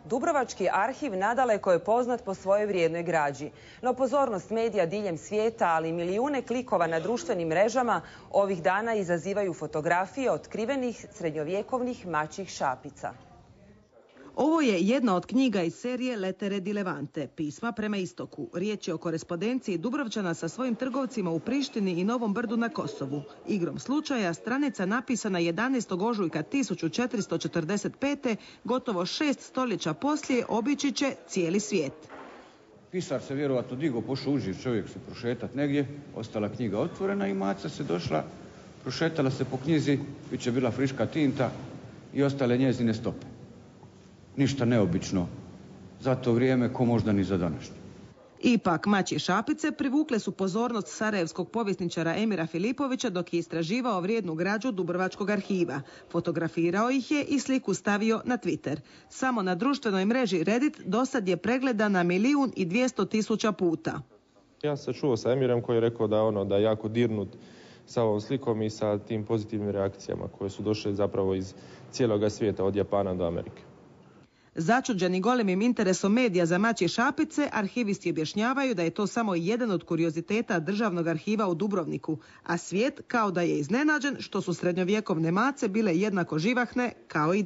Dubrovački arhiv nadaleko je poznat po svojoj vrijednoj građi. No pozornost medija diljem svijeta, ali i milijune klikova na društvenim mrežama ovih dana izazivaju fotografije otkrivenih srednjovjekovnih mačjih šapica. Ovo je jedna od knjiga iz serije Lettere di Levante, pisma prema istoku. Riječ je o korespondenciji Dubrovčana sa svojim trgovcima u Prištini i Novom Brdu na Kosovu. Igrom slučaja, stranica napisana 11. ožujka 1445. gotovo 6 stoljeća poslije obići će cijeli svijet. Pisar se vjerovatno digo, pošao uživ čovjek se prošetat negdje, ostala knjiga otvorena i maca se došla, prošetala se po knjizi, bit će bila friška tinta i ostale njezine stope. Ništa neobično za to vrijeme, ko možda ni za današnje. Ipak, mačje šapice privukle su pozornost sarajevskog povjesničara Emira Filipovića dok je istraživao vrijednu građu Dubrovačkog arhiva. Fotografirao ih je i sliku stavio na Twitter. Samo na društvenoj mreži Reddit dosad je pregledana 1.200.000 puta. Ja sam čuo sa Emirem koji je rekao da je jako dirnut sa ovom slikom i sa tim pozitivnim reakcijama koje su došle zapravo iz cijeloga svijeta, od Japana do Amerike. Začuđeni golemim interesom medija za mačje šapice, arhivisti objašnjavaju da je to samo jedan od kurioziteta Državnog arhiva u Dubrovniku, a svijet kao da je iznenađen što su srednjovjekovne mace bile jednako živahne kao i